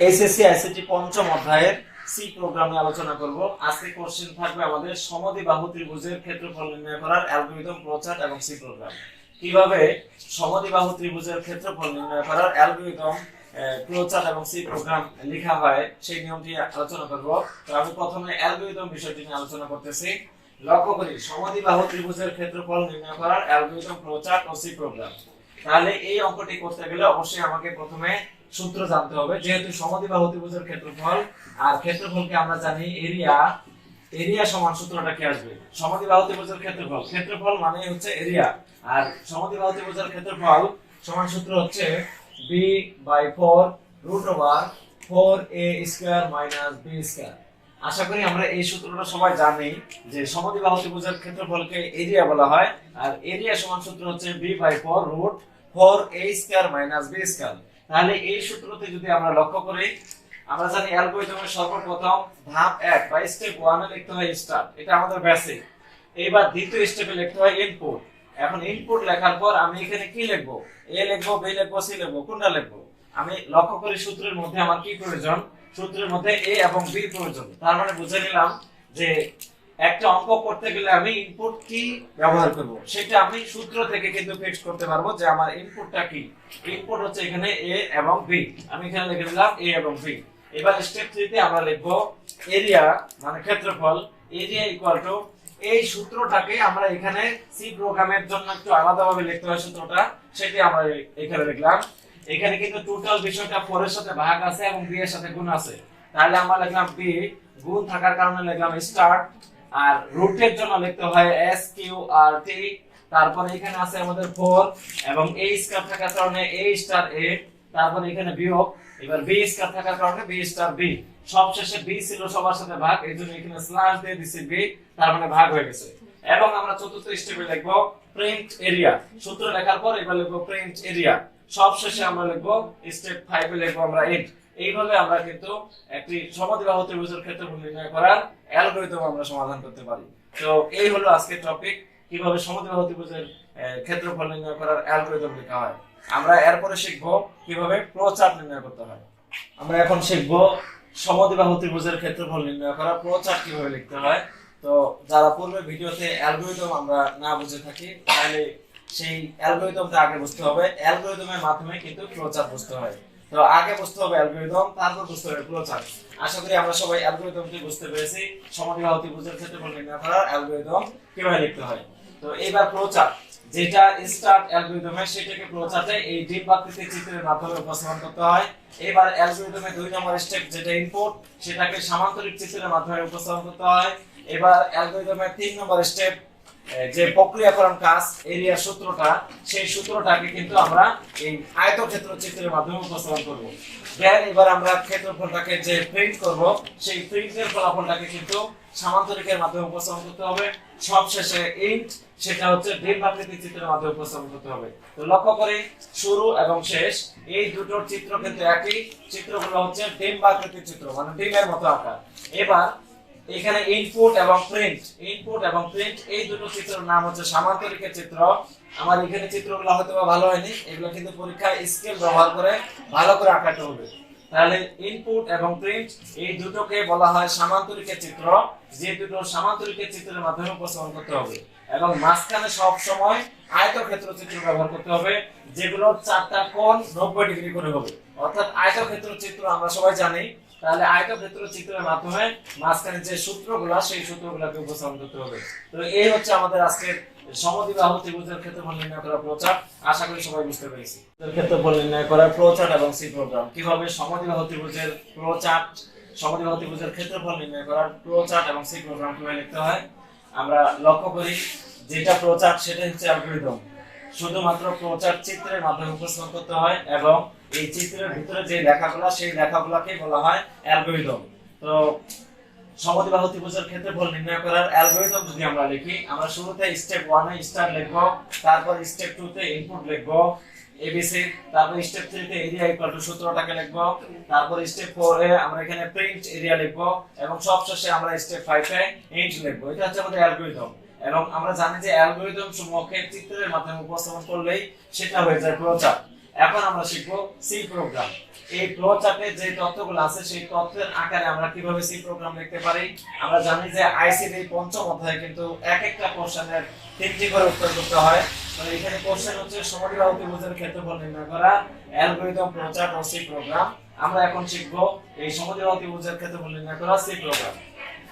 HSC ICT পঞ্চম অধ্যায়ের C program নিয়ে আলোচনা করব। আজকে কোশ্চেন থাকবে আমাদের সমদ্বিবাহু ত্রিভুজের ক্ষেত্রফল নির্ণয় করার অ্যালগরিদম, ফ্লোচার্ট এবং সি প্রোগ্রাম। কিভাবে সমদ্বিবাহু ত্রিভুজের ক্ষেত্রফল নির্ণয় করার অ্যালগরিদম, ফ্লোচার্ট এবং সি প্রোগ্রাম লেখা হয় সেই নিয়মটি আলোচনা করব। তো আমি প্রথমে অ্যালগরিদম বিষয়টি নিয়ে আলোচনা করতেছি। লক্ষ্য করি সমদ্বিবাহু ত্রিভুজের ক্ষেত্রফল নির্ণয় করার অ্যালগরিদম, ফ্লোচার্ট ও সি প্রোগ্রাম। তাহলে এই অঙ্কটি করতে গেলে অবশ্যই আমাকে প্রথমে সূত্র জানতে হবে। যেহেতু সমদ্বিবাহু ত্রিভুজের ক্ষেত্রফল আর ক্ষেত্রফলকে আমরা জানি এরিয়া সমান সূত্রটা কি আসবে? সমদ্বিবাহু ত্রিভুজের ক্ষেত্রফল মানে হচ্ছে এরিয়া, আর সমদ্বিবাহু ত্রিভুজের ক্ষেত্রফল সমান সূত্র হচ্ছে b/4 √4a² - b²। আশা করি আমরা এই সূত্রটা সবাই জানি যে সমদ্বিবাহু ত্রিভুজের ক্ষেত্রফলকে এরিয়া বলা হয়, আর এরিয়া সমান সূত্র হচ্ছে b/4 √4a² - b²। তাহলে এই সূত্রতে যদি আমরা লক্ষ্য করি, আমরা জানি অ্যালগরিদমের সর্বপ্রথম ধাপ 1 বা স্টেপ 1 এ লিখতে হয় স্টার্ট, এটা আমাদের বেসিক। এবার দ্বিতীয় স্টেপে লিখতে হয় ইনপুট। এখন ইনপুট লেখার পর আমি এখানে কি লিখবো? এ লিখবো, বি লিখবো, সি লিখবো, কোনটা লিখবো? আমি লক্ষ্য করি সূত্রের মধ্যে আমার কি প্রয়োজন? সূত্রের মধ্যে এ এবং বি প্রয়োজন। তার মানে বুঝে নিলাম যে একটা অঙ্ক করতে গেলে আমি ইনপুট কি ব্যবহার করব, সেটা আমি সূত্র থেকে কিন্তু ফিক্স করতে পারবো যে আমার ইনপুটটা কি। ইনপুট হচ্ছে এখানে এ এবং বি, আমি এখানে লিখে দিলাম এ এবং বি। এবার স্টেপ 3 তে আমরা লিখবো এরিয়া মানে ক্ষেত্রফল, এরিয়া ইকুয়াল টু এই সূত্রটাকে আমরা এখানে সি প্রোগ্রামের জন্য একটু আলাদাভাবে লিখতে হয় সূত্রটা, সেটি আমরা এখানে লিখলাম। এখানে কিন্তু টোটাল বিষয়টা 4 এর সাথে ভাগ আছে এবং বি এর সাথে গুণ আছে, তাহলে আমরা লিখলাম বি, গুণ থাকার কারণে লিখলাম স্টার্ট, আর রুটের জন্য লিখতে হয় এস কিউ আর টি। তারপরে এখানে আছে আমাদের 4 এবং a স্কয়ার থাকার কারণে a স্টার a, তারপরে এখানে বিয়োগ, এবার b স্কয়ার থাকার কারণে b স্টার b। সবশেষে b ছিল সবার সাথে ভাগ, এইজন্য এখানে স্ল্যাশ দিয়ে দিছি b, তার মানে ভাগ হয়ে গেছে। এবং আমরা চতুর্থ স্টেপে লিখবো প্রিন্ট এরিয়া। সূত্র লেখার পর এবার লিখবো প্রিন্ট এরিয়া। সবশেষে আমরা লিখবো স্টেপ 5 এ লিখবো আমরা ইন্ট। এইভাবে আমরা কিন্তু একটি সমদ্বিবাহু ত্রিভুজের ক্ষেত্রফল নির্ণয় করার অ্যালগরিদম আমরা সমাধান করতে পারি। তো এই হলো আজকের টপিক, কিভাবে সমদ্বিবাহু ত্রিভুজের ক্ষেত্রফল নির্ণয় করার অ্যালগরিদম লেখা হয়। আমরা এরপরে শিখবো কিভাবে ফ্লোচার্ট নির্ণয় করতে হয়। আমরা এখন শিখবো সমদ্বিবাহু ত্রিভুজের ক্ষেত্রফল নির্ণয় করা ফ্লোচার্ট কিভাবে লিখতে হয়। তো যারা পূর্বে ভিডিওতে অ্যালগরিদম আমরা না বুঝে থাকি, তাহলে সেই অ্যালগরিদমটা আগে বুঝতে হবে। অ্যালগরিদমের মাধ্যমে কিন্তু ফ্লোচার্ট বুঝতে হয়। তো আগে বুঝতে হবে অ্যালগরিদম, তারপর বুঝতে হবে ফ্লোচার্ট। আশা করি আমরা সবাই অ্যালগরিদমটি বুঝতে পেরেছি। সমদ্বিবাহু ত্রিভুজের ক্ষেত্রফল নির্ণয় করার অ্যালগরিদম কিভাবে লিখতে হয়। তো এবার ফ্লোচার্ট, যেটা স্টার্ট অ্যালগরিদমে, সেটাকে ফ্লোচার্টে এই ডিম্বাকৃতির চিত্রের মাধ্যমে উপস্থাপন করতে হয়। এবার অ্যালগরিদমে 2 নম্বর স্টেপ যেটা ইনপুট, সেটাকে সামান্তরিক চিত্রের মাধ্যমে উপস্থাপন করতে হয়। এবার অ্যালগরিদমের 3 নম্বর স্টেপ যে প্রক্রিয়াকরণ কাজ, এরিয়া সূত্রটা, সেই সূত্রটাকে কিন্তু আমরা এই আয়তক্ষেত্র চিত্রের মাধ্যমে উপস্থাপন করব। দেন এবার আমরা ক্ষেত্রফলটাকে যে প্রিন্ট করব, সেই প্রিন্টের ফলাফলটাকে কিন্তু সামান্তরিকের মাধ্যমে উপস্থাপন করতে হবে। সবশেষে ইন্ট, সেটা হচ্ছে ডিম্বাকৃতির চিত্রের মাধ্যমে উপস্থাপন করতে হবে। তো লক্ষ্য করি শুরু এবং শেষ এই দুটোর চিত্র কিন্তু একই। চিত্রগুলো হচ্ছে ডিম্বাকৃতির চিত্র, মানে ডিমের মতো আকার। এবার এখানে ইনপুট এবং প্রিন্ট এই দুটো চিত্রের নাম হচ্ছে সামান্তরিকের চিত্র। আমার এখানে চিত্রগুলো হয়তো ভালো হয়নি, এগুলো কিন্তু পরীক্ষায় স্কেল ব্যবহার করে ভালো করে আঁকাতে হবে। তাহলে ইনপুট এবং প্রিন্ট এই দুটোকে বলা হয় সামান্তরিকের চিত্র, যে দুটো সামান্তরিকের চিত্রের মাধ্যমে উপস্থাপন করতে হবে। এবং মাঝখানে সব সময় আয়তক্ষেত্র চিত্র ব্যবহার করতে হবে, যেগুলো 4টা কোণ 90 ডিগ্রি করে হবে। অর্থাৎ আয়তক্ষেত্র চিত্র আমরা সবাই জানি, তাহলে আয়তক্ষেত্র চিত্রের মাধ্যমে মাঝখানে যে সূত্রগুলো, সেই সূত্রগুলোকে উপস্থাপন করতে হবে। তো এই হচ্ছে আমাদের আজকের সমদ্বিবাহু ত্রিভুজের ক্ষেত্রফল নির্ণয় করা ফ্লোচার্ট। আশা করি সবাই বুঝতে পেরেছি ক্ষেত্রফল নির্ণয় করা ফ্লোচার্ট এবং সি প্রোগ্রাম। কিভাবে সমদ্বিবাহু ত্রিভুজের ক্ষেত্রফল নির্ণয় করার ফ্লোচার্ট এবং সি প্রোগ্রাম কিভাবে লিখতে হয় আমরা লক্ষ্য করি। যেটা ফ্লোচার্ট সেটা হচ্ছে অ্যালগরিদম। শুধুমাত্র ফ্লোচার্ট চিত্রের মাধ্যমে উপস্থাপন করতে হয়, এবং এই চিত্রের ভিতরে যে লেখাগুলো, সেই লেখাগুলোকেই বলা হয় অ্যালগরিদম। তো সমদ্বিবাহু ত্রিভুজের ক্ষেত্রফল নির্ণয় করার অ্যালগরিদম যদি আমরা লিখি, আমরা শুরুতে স্টেপ 1 এ স্টার লিখবো, তারপর স্টেপ 2 তে ইনপুট লিখবো এবিসি, তারপর স্টেপ 3 তে এরিয়া ইকুয়াল টু সূত্রটাকে লিখবো, তারপর স্টেপ 4 এ আমরা এখানে প্রিন্ট এরিয়া লিখবো, এবং সবশেষে আমরা স্টেপ 5 এ ইন্ট লিখবো। এটা হচ্ছে আমাদের অ্যালগরিদম। এবং আমরা জানি যে অ্যালগরিদম সমূহকে চিত্রের মাধ্যমে উপস্থাপন করলেই সেটা হয়ে যায় ফ্লোচার্ট। এখন আমরা শিখব সি প্রোগ্রাম। এই ফ্লো চার্টে যে তথ্যগুলো আছে সেই তথ্যের আকারে আমরা কিভাবে সি প্রোগ্রাম লিখতে পারি। আমরা জানি যে আইসিটি পঞ্চম অধ্যায়ে কিন্তু এক একটা কোশ্চেনের 3টি করে উত্তর করতে হয়। তো এখানে কোশ্চেন হচ্ছে সমদ্বিবাহু ত্রিভুজের ক্ষেত্রফল নির্ণয় করা, অ্যালগরিদম, ফ্লো চার্ট ও সি প্রোগ্রাম। আমরা এখন শিখব এই সমদ্বিবাহু ত্রিভুজের ক্ষেত্রফল নির্ণয় করা সি প্রোগ্রাম।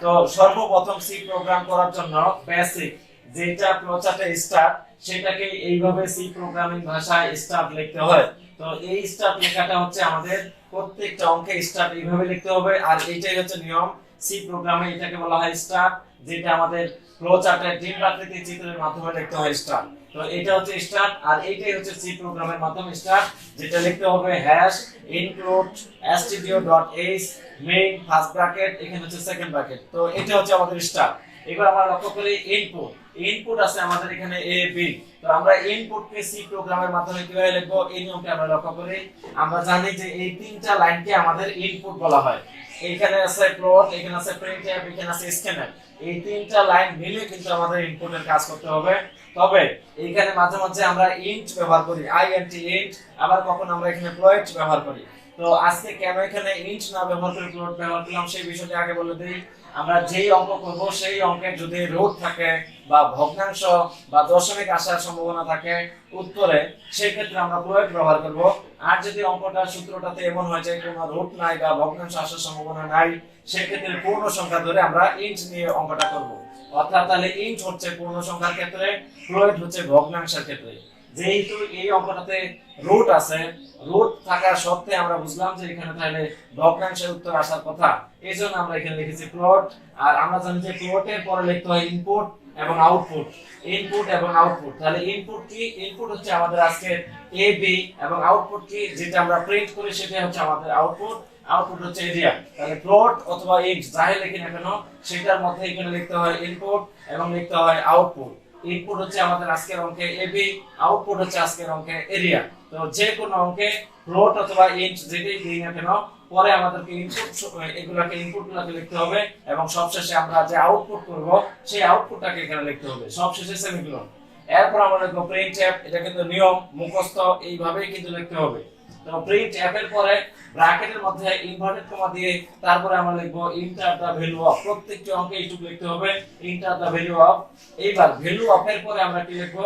তো সর্বপ্রথম সি প্রোগ্রাম করার জন্য বেসিক যেটা ফ্লো চার্টে স্টার্ট সেটাকে এইভাবে সি প্রোগ্রামিং ভাষায় স্টার্ট লিখতে হয়। তো এই স্টার্ট লেখাটা হচ্ছে আমাদের প্রত্যেকটা অঙ্কে স্টার্ট এইভাবে লিখতে হবে, আর এইটাই হচ্ছে নিয়ম সি প্রোগ্রামে। এটাকে বলা হয় স্টার্ট, যেটা আমাদের ফ্লো চার্টে ডিম্ব আকৃতির চিত্রের মাধ্যমে লিখতে হয় স্টার্ট। তো এটা হচ্ছে স্টার্ট, আর এইটাই হচ্ছে সি প্রোগ্রামের মাধ্যমে স্টার্ট, যেটা লিখতে হবে hash include stdio.h main first bracket, এখানে হচ্ছে সেকেন্ড ব্র্যাকেট। তো এটা হচ্ছে আমাদের স্টার্ট। এবার আমরা লক্ষ্য করি ইনপুট। ইনপুট আছে আমাদের এখানে এ বি। তো আমরা ইনপুটকে সি প্রোগ্রামের মাধ্যমে কিভাবে লিখবো এই নিয়মটা আমরা লক্ষ্য করি। আমরা জানি যে এই তিনটা লাইনকে আমাদের ইনপুট বলা হয়। এখানে আছে প্লট, এখানে আছে প্রিন্টএফ, এখানে আছে স্ক্যানএফ। এই তিনটা লাইন মিলে কিন্তু আমাদের ইনপুটের কাজ করতে হবে। তবে এখানে মাঝে মাঝে আমরা ইন্ট ব্যবহার করি, INT ইন্ট, আবার কখন আমরা এখানে প্লট ব্যবহার করি। তো আজকে কেন এখানে ইন্ট না ব্যবহার করে প্লট ব্যবহার করলাম সেই বিষয়টা আগে বলে দেই। আমরা যেই অঙ্ক করব সেই অঙ্কে যদি রুট থাকে বা ভগ্নাংশ বা দশমিক আসার সম্ভাবনা থাকে উত্তরে, সেই ক্ষেত্রে আমরা প্লট ব্যবহার করব। আর যদি অঙ্কটা সূত্রটাতে এমন হয় যে কোনো রুট নাই বা ভগ্নাংশ আসার সম্ভাবনা নাই, সেই ক্ষেত্রে পূর্ণ সংখ্যা ধরে আমরা ইন্ট নিয়ে অঙ্কটা করব। অর্থাৎ তাহলে ইন্ট হচ্ছে পূর্ণ সংখ্যার ক্ষেত্রে, প্লট হচ্ছে ভগ্নাংশের ক্ষেত্রে। যেহেতু এই অঙ্কটাতে রুট আছে, রুট থাকা সত্ত্বে আমরা বুঝলাম যে এখানে তাহলে ভগ্নাংশের উত্তর আসার কথা, এইজন্য আমরা এখানে লিখেছি প্লট। আর আমরা জানি যে প্লটের পরে লিখতে হয় ইনপুট এবং আউটপুট, ইনপুট এবং আউটপুট। তাহলে ইনপুট কি? ইনপুট হচ্ছে আমাদের আজকে এ বি, এবং আউটপুট কি যেটা আমরা প্রিন্ট করি সেটা হচ্ছে আমাদের আউটপুট। আউটপুট হচ্ছে এরিয়া। তাহলে প্লট অথবা ইন্ট যাই লিখি না কেন সেটার মধ্যে এখানে লিখতে হয় ইনপুট এবং লিখতে হয় আউটপুট। ইনপুট হচ্ছে আমাদের আজকের অঙ্কে এবি, আউটপুট হচ্ছে আজকের অঙ্কে এরিয়া। তো যে কোনো অঙ্কে প্লট অথবা ইন্ট যেটাই দিই না কেন পরে আমাদেরকে ইনপুট এগুলাকে ইনপুটগুলোকে লিখতে হবে, এবং সবশেষে আমরা যে আউটপুট করব সেই আউটপুটটাকে এখানে লিখতে হবে, সবশেষে সেমিকোলন। এরপর আমরা লিখব প্রিন্টএফ। এটা কিন্তু নিয়ম মুখস্থ, এইভাবেই কিন্তু লিখতে হবে। তো প্রিন্টএফ এর পরে ব্র্যাকেটের মধ্যে ইনভার্টেড কমা দিয়ে তারপরে আমরা লিখব ইন্টার দা ভ্যালু অফ। প্রত্যেকটি অঙ্কে এইটুকু লিখতে হবে ইন্টার দা ভ্যালু অফ। এইবার ভ্যালু অফ এর পরে আমরা কি লিখব?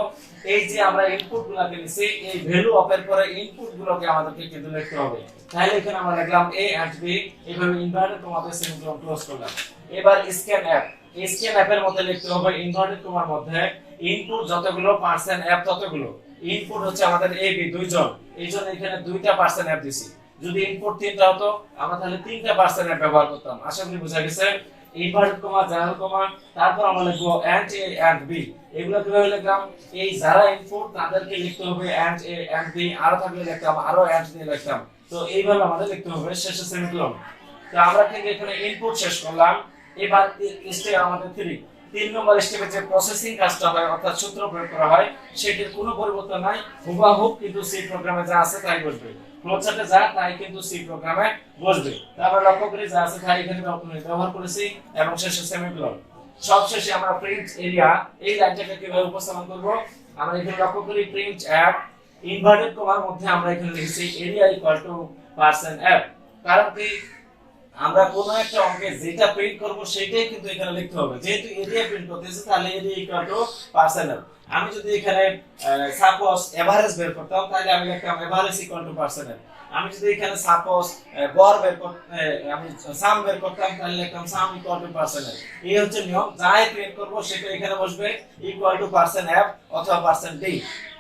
এই যে আমরা ইনপুটগুলোকে নিছি এই ভ্যালু অফ এর পরে ইনপুটগুলোকে আমাদেরকে কিন্তু লিখতে হবে। তাহলে এখানে আমরা লিখলাম a and b, এইভাবে ইনভার্টেড কমাতে সেমিকোলন ক্লোজ করলাম। এবার স্ক্যানএফ। স্ক্যানএফ এর মধ্যে লিখতে হবে ইনভার্টেড কমার মধ্যে ইনপুট যতগুলো পার্সেন্ট এফ ততগুলো। ইনপুট হচ্ছে আমাদের এ বি দুইজন, এইজন্য এখানে দুইটা পার্সেন্ট এফ দিছি। যদি ইনপুট তিনটা হতো আমরা তাহলে তিনটা পার্সেন্ট এফ ব্যবহার করতাম। আশা করি বুঝা গেছে। ইনভার্টেড কমা, জেনারেল কমা, তারপর আমরা লিখবো এন্ড এ এন্ড বি। এগুলো কিভাবে লিখলাম? এই যারা ইনপুট তাদেরকে লিখতে হবে এন্ড এ এন্ড বি, আরো থাকলে লিখতাম আরো এন্ড দিয়ে লিখতাম। তো এইভাবে আমাদের লিখতে হবে, শেষে সেমিকোলন। তো আমরা কিন্তু এখানে ইনপুট শেষ করলাম। এবার স্টেপ আমাদের 3 নম্বর স্টেপে যে প্রসেসিং কাজটা হয় অর্থাৎ সূত্র প্রয়োগ করা হয় সেটির কোনো পরিবর্তন নাই, হুবহু কিন্তু সি প্রোগ্রামে যা আছে তাই বসবে। ফ্লোচার্টে যা তাই কিন্তু সি প্রোগ্রামে বসবে। তারপর লক্ষ্য করি যা আছে তাই এখানে ব্যবহার করেছি, এবং শেষে সেমিকোলন। সবশেষে আমরা প্রিন্ট এরিয়া এই লাইনটাকে কিভাবে উপস্থাপন করব? আমরা এখানে লক্ষ্য করি প্রিন্ট এফ ইনভার্টেড কমার মধ্যে আমরা এখানে লিখেছি area equal to percent F. কারণ কি আমরা কোন একটা অঙ্কে যেটা প্রিন্ট করব সেটাই কিন্তু এখানে লিখতে হবে। যেহেতু এরিয়া প্রিন্ট করতেছি তাহলে area equal to percent F. আমি যদি এখানে সাপোজ এভারেজ বের করতাম তাহলে আমি লিখতাম average equal to percent F. আমি যদি এখানে সাপোজ গড় বের আমি সাম বের করতাম তাহলে লিখতাম সাম ইকুয়াল টু পার্সেন্ট এফ। এই হচ্ছে নিয়ম, যাই প্রিন্ট করব সেটা এখানে বসবে ইকুয়াল টু পার্সেন্ট এফ অথবা পার্সেন্ট ডি।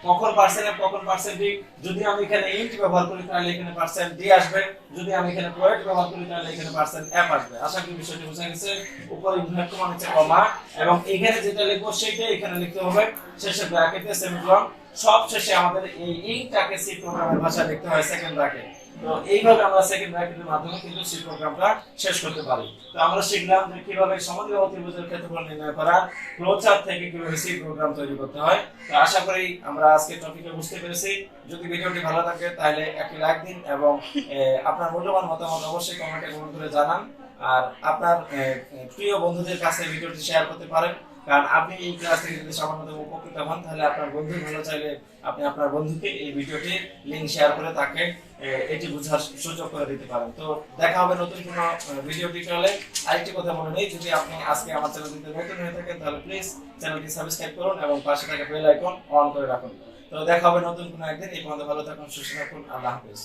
কখন পার্সেন্ট এফ কখন পার্সেন্ট ডি? যদি আমি এখানে ইন্ট ব্যবহার করি তাহলে এখানে পার্সেন্ট ডি আসবে, যদি আমি এখানে প্লট ব্যবহার করি তাহলে এখানে পার্সেন্ট এফ আসবে। আশা করি বিষয়টি বোঝা গেছে। উপরে ইনভার্ট কমা নিচে কমা, এবং এখানে যেটা লিখবো সেটাই এখানে লিখতে হবে, শেষে ব্র্যাকেটে সেমিকোলন। সব শেষে আমাদের এই ইংটাকে সি প্রোগ্রামের ভাষায় লিখতে হয় সেকেন্ড ব্র্যাকেট। তো এইভাবে আমরা সেকেন্ড ব্র্যাকেটের মাধ্যমে কিন্তু সি প্রোগ্রামটা শেষ করতে পারি। তো আমরা শিখলাম যে কিভাবে সমদ্বিবাহু ত্রিভুজের ক্ষেত্রফল নির্ণয় করা, ফ্লোচার্ট থেকে কিভাবে সি প্রোগ্রাম তৈরি করতে হয়। তো আশা করি আমরা আজকে টপিকে বুঝতে পেরেছি। যদি ভিডিওটি ভালো লাগে তাহলে একটি লাইক দিন, এবং আপনার মূল্যবান মতামত অবশ্যই কমেন্টে কমেন্ট করে জানান। আর আপনার প্রিয় বন্ধুদের কাছে ভিডিওটি শেয়ার করতে পারেন, কারণ আপনি এই ক্লাস থেকে যদি সামান্য উপকৃত হন তাহলে আপনার বন্ধু ভালো চাইলে আপনি আপনার বন্ধুকে এই ভিডিওটি লিংক শেয়ার করে তাকে এটি বোঝার সুযোগ করে দিতে পারেন। তো দেখা হবে নতুন কোনো ভিডিও টিউটোরিয়ালে। আরেকটি কথা মনে নেই, যদি আপনি আজকে আমার চ্যানেলটিতে নতুন হয়ে থাকেন তাহলে প্লিজ চ্যানেলটি সাবস্ক্রাইব করুন এবং পাশে থাকা বেল আইকন অন করে রাখুন। তো দেখা হবে নতুন কোনো একদিন। এই পর্যন্ত ভালো থাকুন, সুস্থ থাকুন। আল্লাহ হাফেজ।